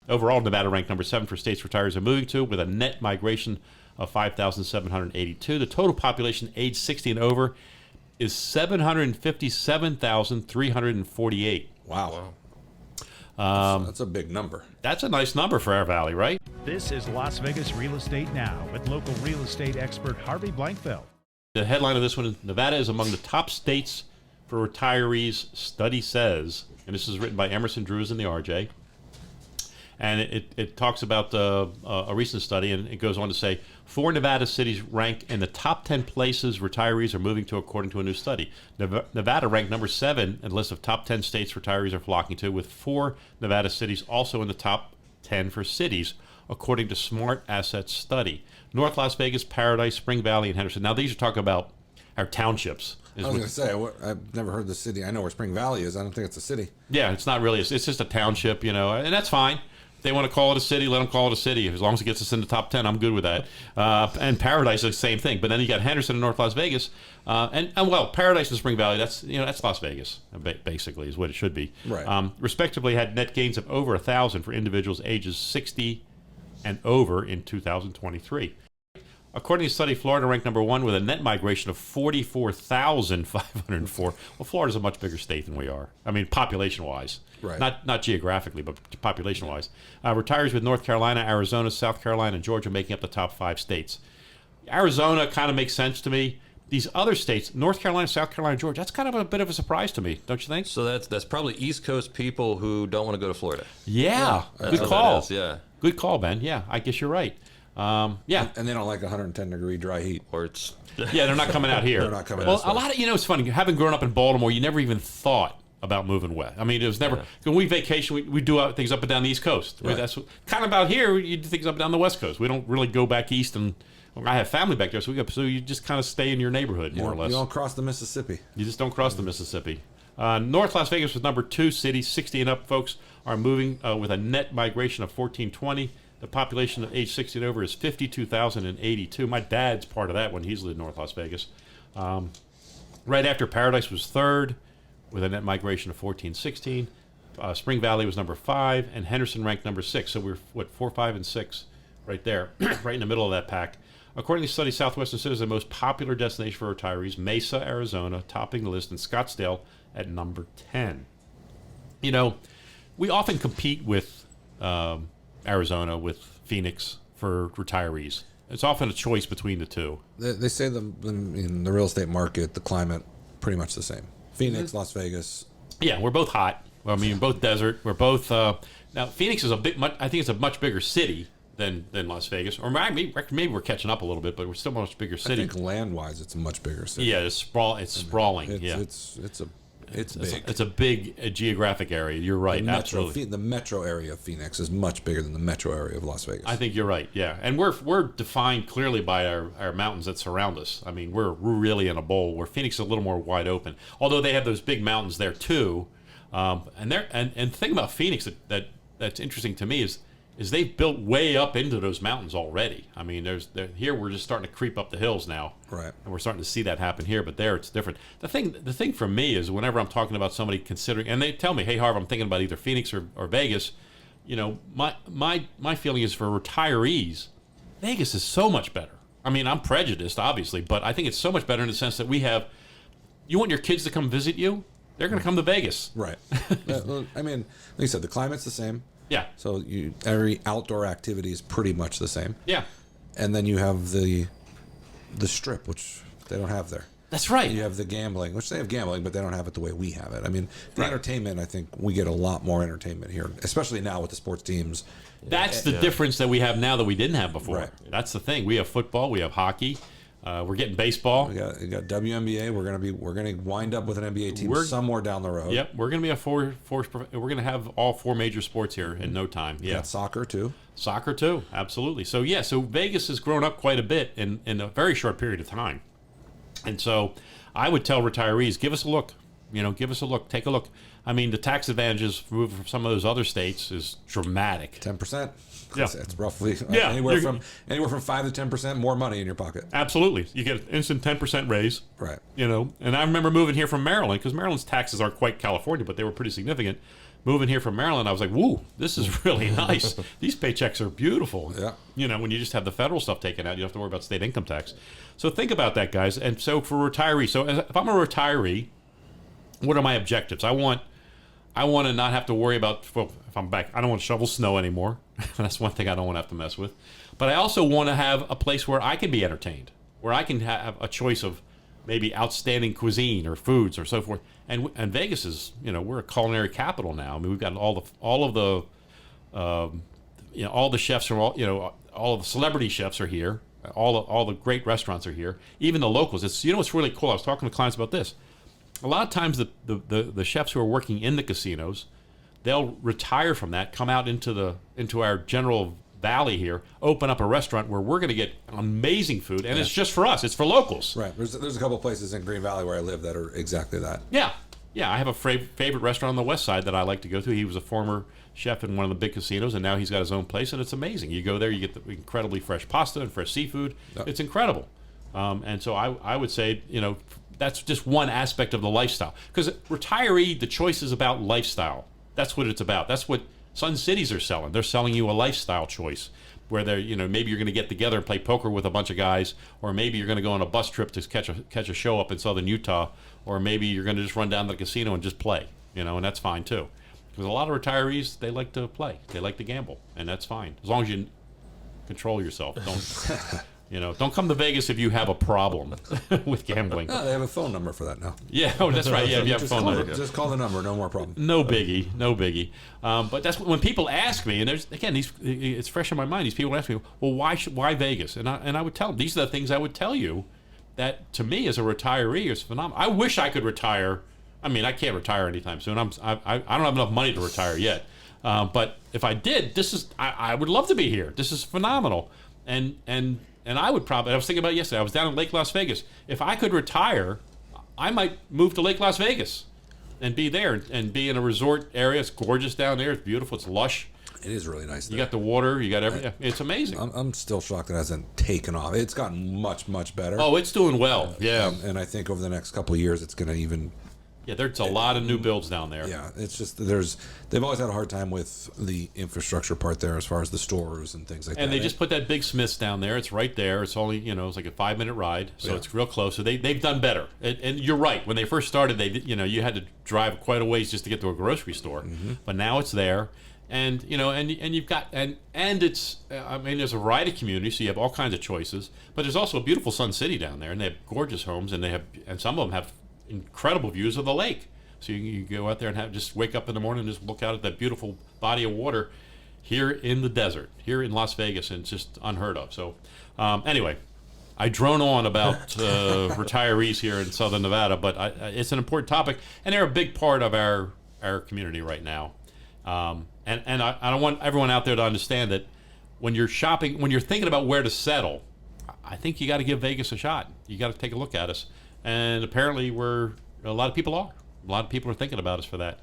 Overall, Nevada ranked number 7 for states retirees are moving to, with a net migration of 5,782. The total population age 60 and over is 757,348. Wow. That's a big number. That's a nice number for our valley, right? This is Las Vegas Real Estate Now with local real estate expert Harvey Blankfeld. The headline of this one is Nevada is among the top states for retirees, study says. And this is written by Emerson Drews in the RJ. And it talks about a recent study, and it goes on to say, 4 Nevada cities rank in the top 10 places retirees are moving to, according to a new study. Nevada ranked number 7 in the list of top 10 states retirees are flocking to, with 4 Nevada cities also in the top 10 for cities, according to Smart Assets study. North Las Vegas, Paradise, Spring Valley, and Henderson. Now, these are talking about our townships. I was going to say, I've never heard the city. I know where Spring Valley is. I don't think it's a city. Yeah, it's not really. It's just a township, and that's fine. If they want to call it a city, let them call it a city. As long as it gets us in the top 10, I'm good with that. And Paradise is the same thing. But then you got Henderson and North Las Vegas. And Paradise and Spring Valley, that's Las Vegas, basically, is what it should be. Right. Respectively, had net gains of over 1,000 for individuals ages 60 and over in 2023. According to the study, Florida ranked number 1 with a net migration of 44,504. Well, Florida's a much bigger state than we are. I mean, population-wise. Right. Not geographically, but population-wise. Retirees with North Carolina, Arizona, South Carolina, and Georgia making up the top 5 states. Arizona kind of makes sense to me. These other states, North Carolina, South Carolina, Georgia, that's kind of a bit of a surprise to me, don't you think? So that's probably East Coast people who don't want to go to Florida. Yeah. That's Good call. Yeah. Good call, Ben. Yeah, I guess you're right. Yeah. And they don't like 110-degree dry heat. Or it's Yeah, they're not coming out here. They're not coming well, out. a lot of, it's funny. Having grown up in Baltimore, you never even thought about moving west. I mean, it was never, when we vacation, we do things up and down the East Coast. Right. That's kind of about here, you do things up and down the West Coast. We don't really go back east, and I have family back there, so you just kind of stay in your neighborhood, more or less. You don't cross the Mississippi. You just don't cross the Mississippi. North Las Vegas was number 2 city. 60 and up folks are moving with a net migration of 1,420. The population of age 60 and over is 52,082. My dad's part of that when he's lived in North Las Vegas. Right after Paradise was 3rd with a net migration of 1,416. Spring Valley was number 5, and Henderson ranked number 6. So we're, 4, 5, and 6 right there, right in the middle of that pack. According to the study, Southwestern City is the most popular destination for retirees. Mesa, Arizona, topping the list, and Scottsdale at number 10. We often compete with Arizona, with Phoenix for retirees. It's often a choice between the two. They say in the real estate market, the climate pretty much the same. Phoenix, Las Vegas. Yeah, we're both hot. I mean, both desert. We're both now. Phoenix is I think it's a much bigger city than Las Vegas, or maybe we're catching up a little bit, but we're still a much bigger city. I think land-wise, it's a much bigger city. Yeah, it's sprawling. It's big. It's a big geographic area. You're right. Absolutely. The metro area of Phoenix is much bigger than the metro area of Las Vegas. I think you're right. Yeah, and we're defined clearly by our mountains that surround us. I mean, we're really in a bowl where Phoenix is a little more wide open. Although they have those big mountains there too. And the thing about Phoenix that's interesting to me is they've built way up into those mountains already. I mean, here we're just starting to creep up the hills now, right? And we're starting to see that happen here. But there, it's different. The thing for me is whenever I'm talking about somebody considering, and they tell me, "Hey, Harv, I'm thinking about either Phoenix or Vegas." My feeling is for retirees, Vegas is so much better. I mean, I'm prejudiced, obviously, but I think it's so much better in the sense that you want your kids to come visit you, they're going to come to Vegas, right? I mean, like you said, the climate's the same. Yeah. So every outdoor activity is pretty much the same. Yeah. And then you have the strip, which they don't have there. That's right. You have the gambling, which they have gambling, but they don't have it the way we have it. I mean, the entertainment, I think we get a lot more entertainment here, especially now with the sports teams. That's the difference that we have now that we didn't have before. Right. That's the thing. We have football. We have hockey. We're getting baseball. We got WNBA. We're gonna wind up with an NBA team somewhere down the road. Yep, we're gonna be we're gonna have all 4 major sports here in no time. Yeah, soccer too. Soccer too, absolutely. So so Vegas has grown up quite a bit in a very short period of time, and so I would tell retirees, give us a look. Give us a look. Take a look. I mean, the tax advantages from some of those other states is dramatic. 10%. Yeah, it's roughly anywhere from 5 to 10% more money in your pocket. Absolutely, you get an instant 10% raise. Right. And I remember moving here from Maryland because Maryland's taxes aren't quite California, but they were pretty significant. moving here from Maryland, I was like, woo, this is really nice. These paychecks are beautiful. Yeah. You know, when you just have the federal stuff taken out, you don't have to worry about state income tax. So think about that, guys. And so for retirees, so if I'm a retiree, what are my objectives? I want to not have to worry about, well, if I'm back, I don't want to shovel snow anymore. That's one thing I don't want to have to mess with. But I also want to have a place where I can be entertained, where I can have a choice of maybe outstanding cuisine or foods or so forth. And Vegas is, you know, we're a culinary capital now. I mean, we've got all of the chefs from all of the celebrity chefs are here. All the great restaurants are here. Even the locals. It's, you know, what's really cool. I was talking to clients about this. A lot of times the chefs who are working in the casinos, they'll retire from that, come out into our general valley here, open up a restaurant where we're going to get amazing food, and it's just for us. It's for locals. Right. There's a couple of places in Green Valley where I live that are exactly that. Yeah. I have a favorite restaurant on the west side that I like to go to. He was a former chef in one of the big casinos, and now he's got his own place, and it's amazing. You go there, you get the incredibly fresh pasta and fresh seafood. Yep. It's incredible. And so I would say, you know, that's just one aspect of the lifestyle. Because retiree, the choice is about lifestyle. That's what it's about. That's what Sun Cities are selling. They're selling you a lifestyle choice where they're, you know, maybe you're going to get together and play poker with a bunch of guys, or maybe you're going to go on a bus trip to catch a show up in southern Utah, or maybe you're going to just run down to the casino and just play, you know, and that's fine too. Because a lot of retirees, they like to play. They like to gamble, and that's fine. As long as you control yourself. Don't come to Vegas if you have a problem with gambling. Oh, they have a phone number for that now. Yeah, that's right. Yeah, if you have a phone number. Just call the number, no more problem. No biggie. But that's when people ask me, and it's fresh in my mind. These people ask me, well, why Vegas? And I would tell them, these are the things I would tell you that to me as a retiree is phenomenal. I wish I could retire. I mean, I can't retire anytime soon. I don't have enough money to retire yet. But if I did, I would love to be here. This is phenomenal. And I would probably, I was thinking about it yesterday, I was down in Lake Las Vegas. If I could retire, I might move to Lake Las Vegas and be there and be in a resort area. It's gorgeous down there. It's beautiful. It's lush. It is really nice there. You got the water. You got everything. It's amazing. I'm still shocked it hasn't taken off. It's gotten much, much better. Oh, it's doing well. Yeah. And I think over the next couple of years, it's going to even... Yeah, there's a lot of new builds down there. Yeah, it's just they've always had a hard time with the infrastructure part there as far as the stores and things like that. And they just put that big Smith's down there. It's right there. It's only, it's like a 5-minute ride, so it's real close. So they've done better. And you're right. When they first started, you had to drive quite a ways just to get to a grocery store. Mm-hmm. But now it's there. And and you've got and it's there's a variety of communities, so you have all kinds of choices. But there's also a beautiful Sun City down there, and they have gorgeous homes, and some of them have incredible views of the lake. So you can go out there and just wake up in the morning and just look out at that beautiful body of water here in the desert, here in Las Vegas, and it's just unheard of. So anyway, I drone on about retirees here in Southern Nevada, but it's an important topic, and they're a big part of our community right now. And I want everyone out there to understand that when you're shopping, when you're thinking about where to settle, I think you got to give Vegas a shot. You got to take a look at us. And apparently a lot of people are. A lot of people are thinking about us for that.